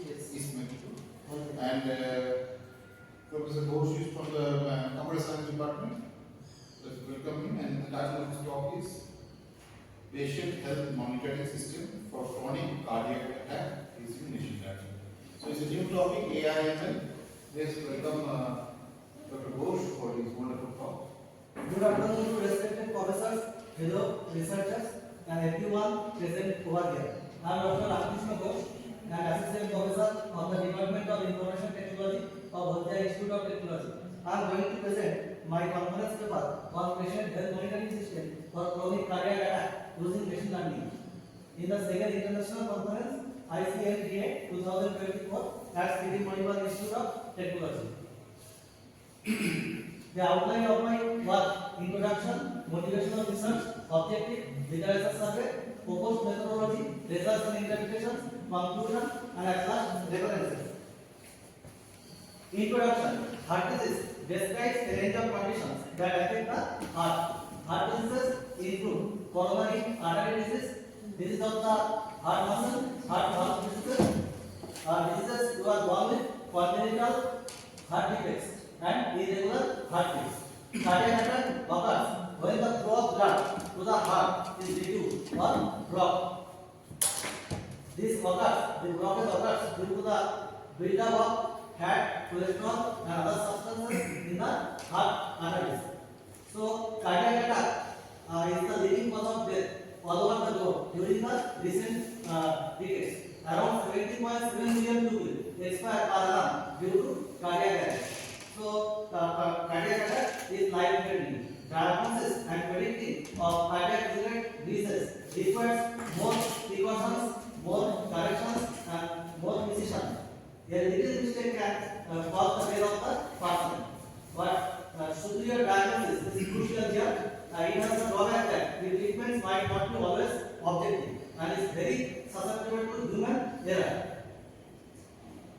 Yes. Eastman too. Okay. And Professor Ghosh is from the Computer Science Department. Let's welcome him. And the title of his talk is Patient Health Monitoring System for Chronic Cardiac Attack using Machine Learning. So it's a new topic, AI/ML. Let's welcome Dr. Ghosh for his wonderful talk. Good afternoon to respected professors, fellow researchers, and everyone present over here. I am Dr. Ramakrishna Ghosh, and Assistant Professor of the Department of Information Technology of Bhatia Institute of Technology. I am going to present my conference paper on patient health monitoring system for chronic cardiac attack using machine learning. In the second international conference, ICMDA 2024 at Sri Manipal Institute of Technology. The outline of my work: introduction, motivational research, objective, literature survey, proposed methodology, results and interpretations, conclusion, and at last references. Introduction: heart disease describes a range of conditions that affect the heart. Heart diseases include coronary artery disease, disease of the heart muscle, heart valve diseases, diseases who are born with congenital heart defects and irregular heartbeats. Cardiac attack occurs when the flow of blood to the heart is reduced or blocked. This occurs, the blockage occurs due to the buildup of fat, cholesterol, and other substances in the heart arteries. So, cardiac attack is the leading cause of death all over the globe during the recent decades. Around 70.7 million people expire per annum due to cardiac attack. So, cardiac attack is life-threatening. Diagnosis and predicting of cardiac-related diseases requires more precautions, more corrections, and more precision. A little mistake can cause the death of the person. But superior diagnosis is crucial here. It has a drawback that the treatments might not be always objective and is very susceptible to human error.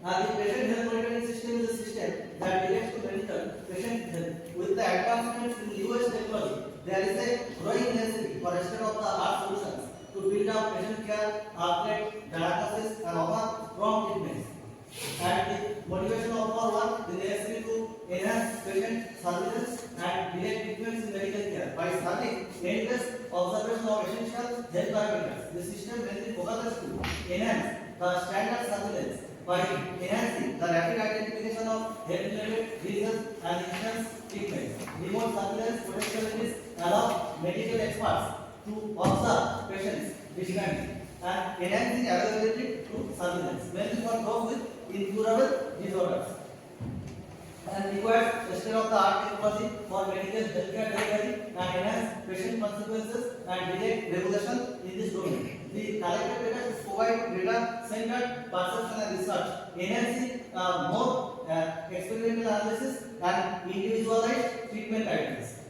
The patient health monitoring system is a system that directs to monitor patient health. With the advancements in US technology, there is a growing necessity for rest of the art solutions to build up patient care, upgrade diagnosis, and offer prompt treatments. And the motivation of our work is necessary to enhance patient surveillance and delay treatments in medical care by starting endless observation of essential health parameters. The system mainly focuses to enhance the standard surveillance by enhancing the rapid identification of health-related diseases and insurance treatments. Remote surveillance potentialities allow medical experts to observe patients digitally and enhancing availability to surveillance, mainly for those with incurable disorders. And requires state-of-the-art technology for medical healthcare delivery and enhance patient consequences and delay regulation in this domain. The collected data is provide data-centered perception and research, enhancing more experimental analysis and individualized treatment guidance.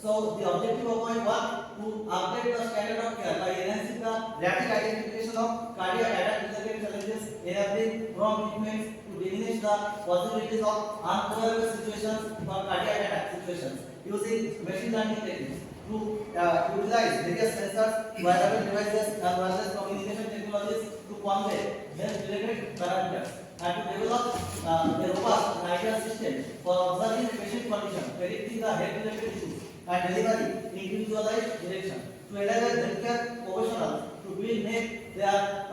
So the objective of my work to upgrade the standard of care by enhancing the rapid identification of cardiac attack-related challenges, enabling prompt treatments to diminish the possibilities of unfavorable situations for cardiac attack situations, using machine learning techniques to utilize various sensors, wearable devices, and wireless communication technologies to convey health-related parameters, and to develop a robust and ideal system for observing patient condition, predicting the health-related issues, and delivering individualized direction to enable healthcare professionals to make their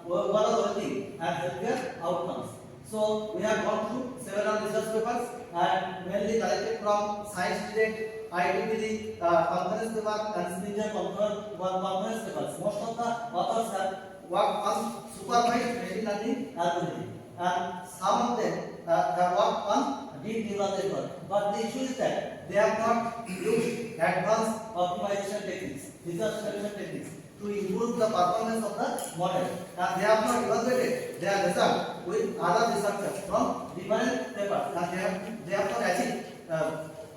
overall well-being and healthcare outcomes. So we have gone through several research papers and mainly collected from Science Direct, IEEE conference paper and Springer conference papers. Most of the authors have worked on supervised machine learning algorithm, and some of them have worked on deep neural network. But the issue is that they have not used advanced optimization techniques, research selection techniques to improve the performance of the model. And they have not evaluated their result with other researchers from different papers. And they have not achieved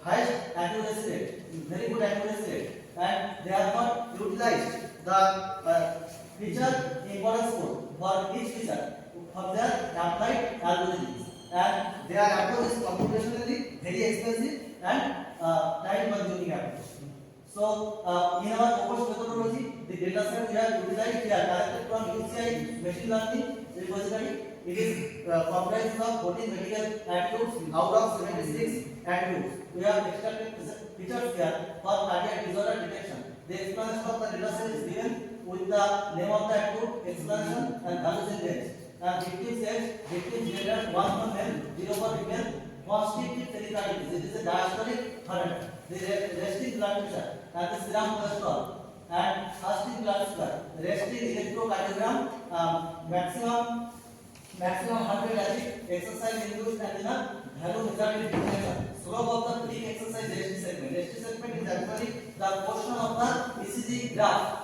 highest accuracy rate, very good accuracy rate, and they have not utilized the feature importance code for each feature of their applied algorithms. And their approach is computationally very expensive and time-consuming approach. So, in our proposed methodology, the data set we have utilized, we are collected from UCI machine learning repository It is comprised of 14 medical attributes out of 76 attributes. We have extracted features here for cardiac disorder detection. The explanation of the data set is given with the name of the attribute, explanation, and values in range. And victim says victim gender 1 for male, 0 for female. Constitutive pericarditis. It is a diastolic heart attack. The resting blood pressure and the serum cholesterol and fasting blood sugar. Resting electrocardiogram. Maximum 100 acid exercise induced angina. Value measured in definition. Slope of the peak exercise resting segment. Resting segment is actually the portion of the ECG graph.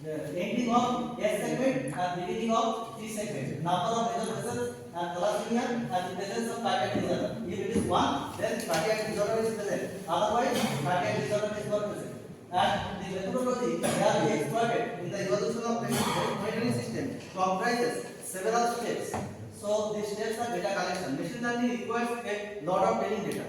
Ending of S segment and beginning of T segment. Number of major vessels and thalassemia and the presence of cardiac disorder. If it is 1, then cardiac disorder is present. Otherwise, cardiac disorder is not present. And the methodology that we exploited in the evolution of monitoring system comprises several steps. So the steps are data collection. Machine learning requires a lot of training data.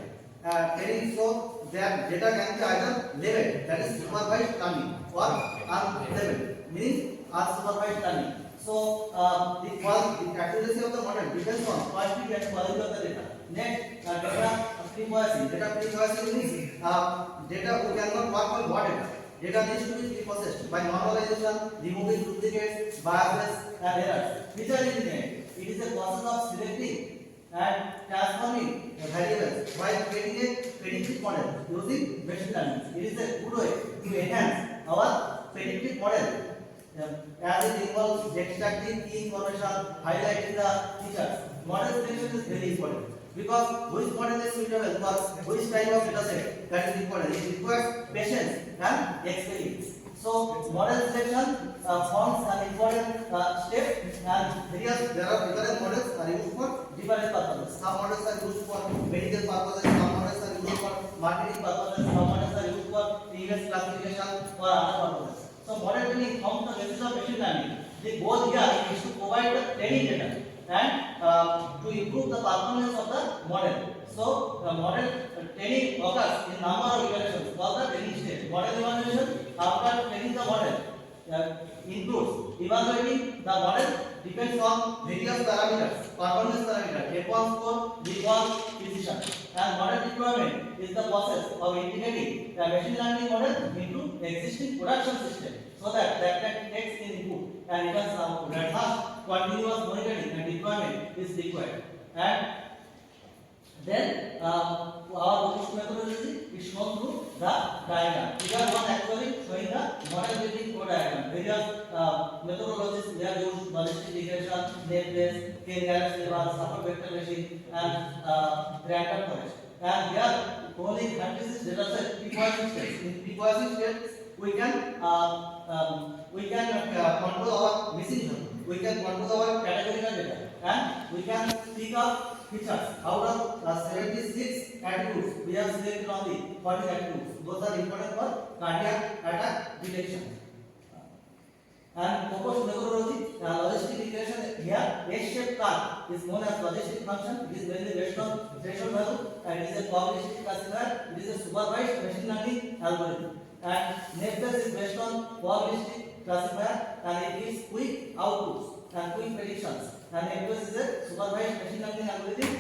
Training so that data can be either labeled, that is supervised learning, or unlabeled, meaning unsupervised learning. So the accuracy of the model depends on quantity and quality of the data. Next, data pre-processing. Data pre-processing means data we cannot work on what data. Data needs to be pre-processed by normalization, removing duplicates, biases, and errors. Feature engineering. It is a process of selecting and transforming variables while creating a predictive model using machine learning. It is a good way to enhance our predictive model. As it involves extracting key information, highlighting the features. Model selection is very important because which model is suitable for which type of data set, that is important. It requires patience and experience. So model selection forms an important step, and there are different models are used for different purposes. Some models are used for medical purposes, some models are used for marketing purposes, some models are used for image classification or other purposes. So model training forms the basis of machine learning. The goal here is to provide the training data and to improve the performance of the model. So model training occurs in number of iterations called the training stage. Model evaluation after training the model includes evaluating the model depends on various parameters, performance parameters, F1 score, V1, precision. And model deployment is the process of integrating the machine learning model into existing production system so that takes in input and returns output. At last, continuous monitoring and deployment is required. And then our robust methodology is shown through the diagram. Figure 1 actually showing the model building flow diagram. Various methodologies we have used: ballistic regression, name-based, k-galaxy level, support vector machine, and random forest. And here only 36 data set pre-processing steps. In pre-processing steps, we can control our missing zone. We can control our categorical data, and we can pick up features. Out of 76 attributes, we have selected only 40 attributes. Those are important for cardiac attack detection. And proposed methodology, logistic regression here, S-shaped curve is known as logistic function. It is mainly based on threshold value, and it is a probabilistic classifier. It is a supervised machine learning algorithm. And naive is based on probabilistic classifier, and it gives quick outputs and quick predictions. And MQS is a supervised machine learning algorithm.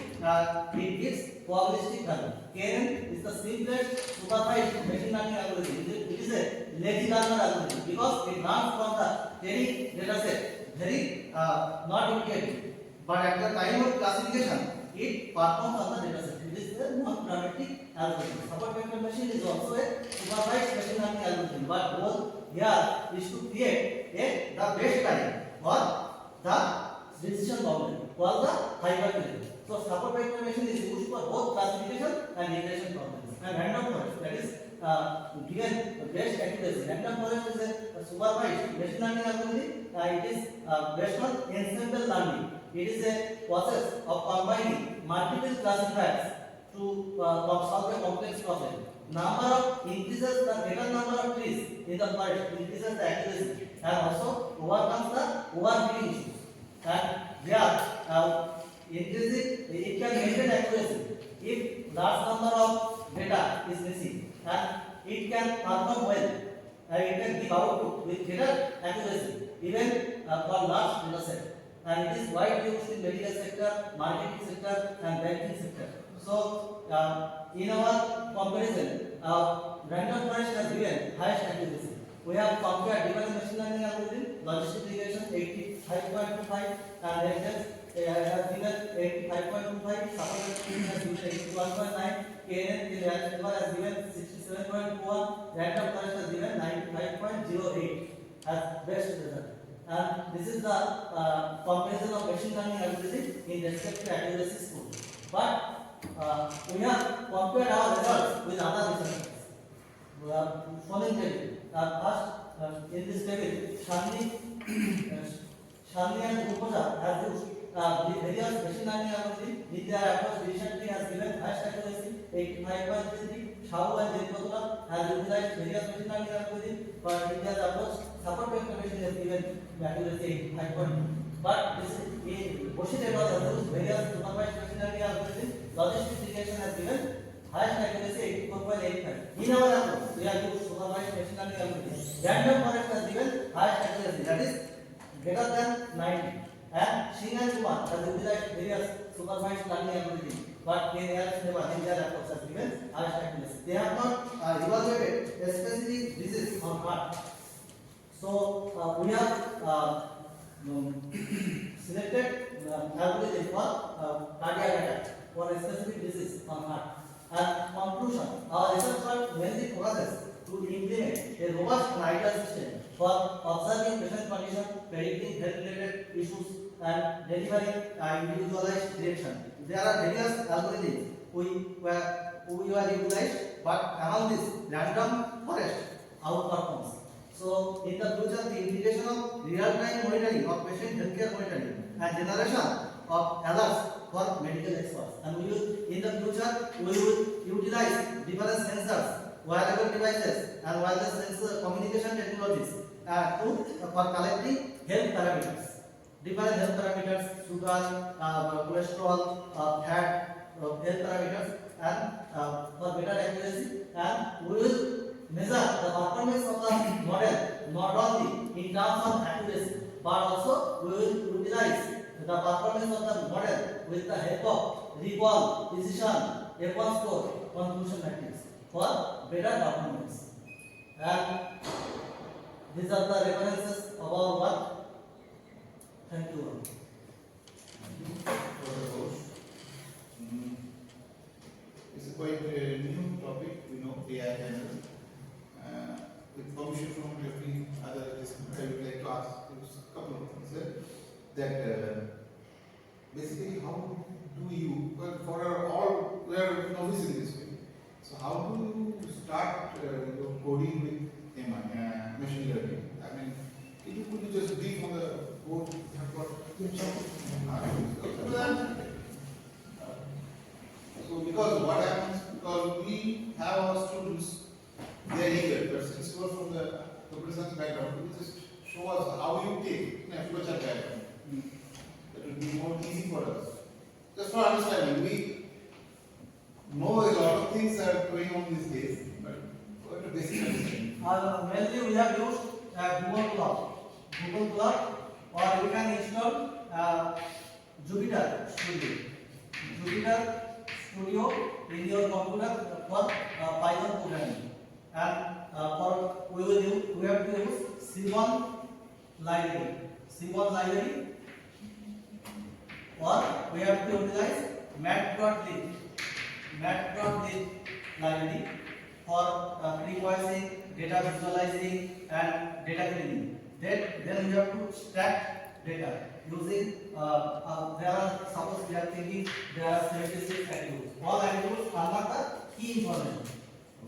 It gives probabilistic value. KNN is the simplest supervised machine learning algorithm. It is a lazy learner algorithm because it learns from the training data set very not immediately. But at the time of classification, it performs on the data set. It is a non-parametric algorithm. Support vector machine is also a supervised machine learning algorithm. But goal here is to create the best line or the decision boundary or the hyperparameter. So support vector machine is used for both classification and regression problems. And random forest, that is given best accuracy. Random forest is a supervised machine learning algorithm. It is based on ensemble learning. It is a process of combining multiple classifiers to solve a complex problem. Number of increases the greater number of trees in the forest increases the accuracy and also overcomes the overfitting issues. And there increasing it can maintain accuracy if large number of data is missing, and it can perform well and it can give output with greater accuracy even for large data set. and it is widely used in medical sector, marketing sector, and banking sector. So, in our comparison, random forest has given highest accuracy. We have compared different machine learning algorithm, logistic regression 85.25, and Excel has given 85.25, supplementary has given 81.9, KNN has given 67.1, random forest has given 95.08 as best result. And this is the comparison of machine learning algorithm in respect to accuracy score. But we have compared our results with other researchers. Following table. First, in this table, Shanli and Rupoja have used various machine learning algorithms. In their approach, recently has given highest accuracy 85.33. Shao and Jethotula have utilized various machine learning algorithms, but in their approach, support vector machine has given accuracy 85.2. But this in Boshi-Taylor has used various supervised machine learning algorithms. Logistic regression has given highest accuracy 84.85. In our approach, we have used supervised machine learning algorithm. Random forest has given highest accuracy, that is greater than 90. And Singh and Kumar has utilized various supervised learning algorithms, but in their approach has given highest accuracy. They have not evaluated a specific disease on heart. So we have selected algorithm for cardiac attack for a specific disease on heart. And conclusion, our research work mainly focuses to implement a robust and ideal system for observing patient condition, predicting health-related issues, and delivering individualized direction. There are various algorithms we were utilized, but among this, random forest outperforms. So, in the future, the integration of real-time monitoring of patient healthcare monitoring and generation of alerts for medical experts. And we will, in the future, we will utilize different sensors, wearable devices, and wireless sensor communication technologies for collecting health parameters. Different health parameters, sugar, cholesterol, fat, health parameters, and for better accuracy. And we will measure the performance of the model not only in terms of accuracy, but also we will utilize the performance of the model with the help of recall, precision, F1 score, conclusion matrix for better performance. And these are the references of our work. Thank you. It's quite a new topic, we know, AI ML. With permission from every other listener, I would like to ask a couple of things. That basically, how do you, well, for all, we are novice in this field. So, how do you start your coding with machine learning? I mean, could you just brief on the code? So, because what happens, because we have our students, they are eager, but since you are from the computer science background, could you just show us how you take a flowchart diagram? That will be more easy for us. Just for understanding, we know a lot of things are going on these days, but what a basic understanding. Mainly we have used Google Plot, or you can install Jupyter Studio in your computer for Python programming. And we have to use C1 library, or we have to utilize Matplotlib library for preprocessing, data visualizing, and data cleaning. Then we have to stack data using suppose we are thinking there are 76 attributes. All attributes are not the key information.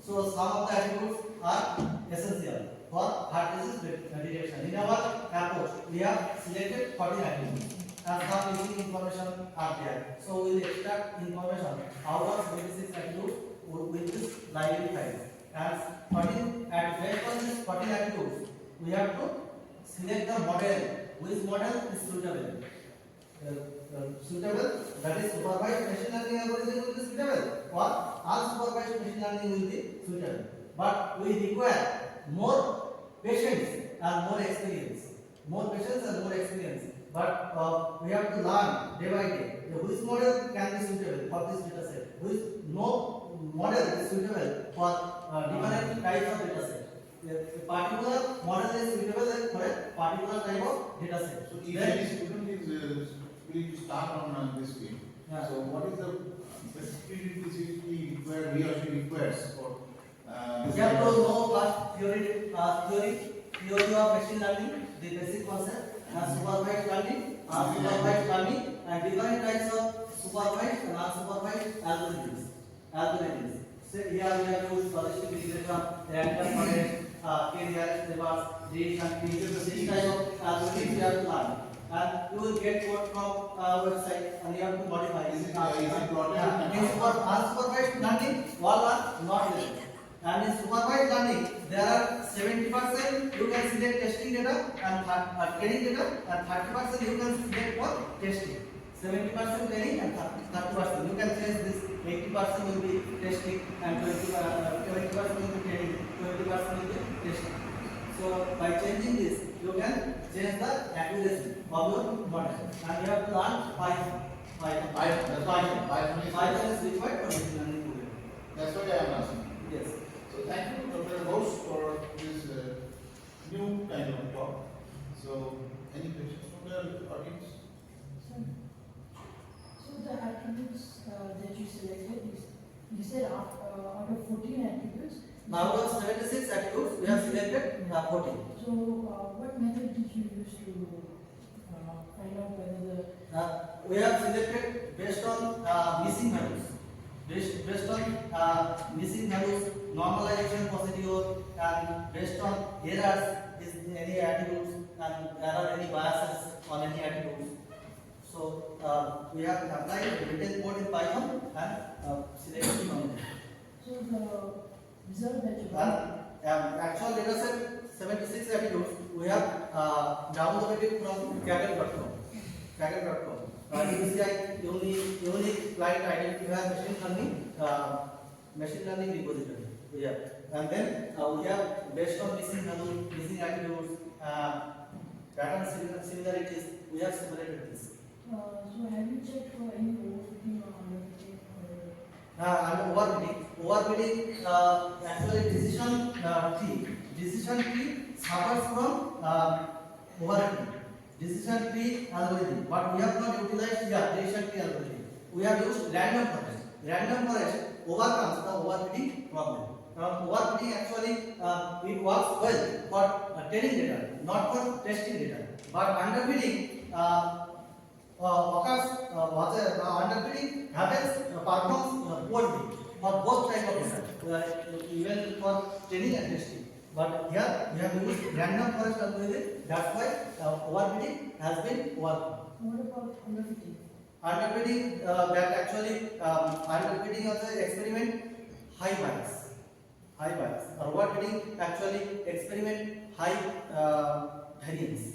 So some of the attributes are essential for heart disease detection. In our approach, we have selected 40 attributes, and some missing information are there. So we will extract information out of 76 attributes with this library file. And based on these 40 attributes, we have to select the model. Which model is suitable? That is supervised machine learning algorithm will be suitable, or unsupervised machine learning will be suitable. But we require more patience and more experience. but we have to learn day by day which model can be suitable for this data set, which no model is suitable for different types of data set. A particular model is suitable for a particular type of data set. So if any student is willing to start on this field, Yeah. so what is the specificity he or she requires for this You have to kind of- know first theory of machine learning, the basic concept, and supervised learning, and different types of supervised and unsupervised algorithms. So here we have used logistic regression, random forest, k-nearest neighbors, and this type of algorithms you have to learn. And you will get code from website, and you have to modify. Is it plotted? In unsupervised learning, all are not relevant. And in supervised learning, there are 70% you can select testing data and training data, and 30% you can select for testing. 70% training and 30% you can change this. 80% will be testing and 20% will be training, 20% will be testing. So by changing this, you can change the accuracy of your model, and you have to learn Python. Python is required for machine learning program. That's what I am asking. Yes. So thank you, Dr. Ghosh, for this new kind of talk. So any questions from the audience? So the attributes that you selected, you said out of 14 attributes. Now of 76 attributes, we have selected 14. So what method did you use to find out whether the We have selected based on missing values. Based on missing values, normalization procedure, and based on errors, is any attributes, and there are any biases on any attributes. So we have applied written code in Python and selected from it. so the result that you And got? actual data set 76 attributes we have downloaded it from Kaggle.com. UCI unique client identifier machine learning repository. Yeah. And then we have based on missing value, missing attributes, pattern similarities, we have separated this. So have you checked for any overfitting or underfitting? And overfitting actually decision tree suffers from overfitting. Decision tree algorithm, but we have not utilized decision tree algorithm. We have used random forest. Random forest overcomes the overfitting problem. Overfitting actually it works well for training data, not for testing data. But underfitting occurs. Underfitting happens performs poorly for both type of data, even for training and testing. But here we have used random forest algorithm. That's why overfitting has been overcome. What about underfitting? Underfitting that actually underfitting of the experiment high bias. Overfitting actually experiment high variance.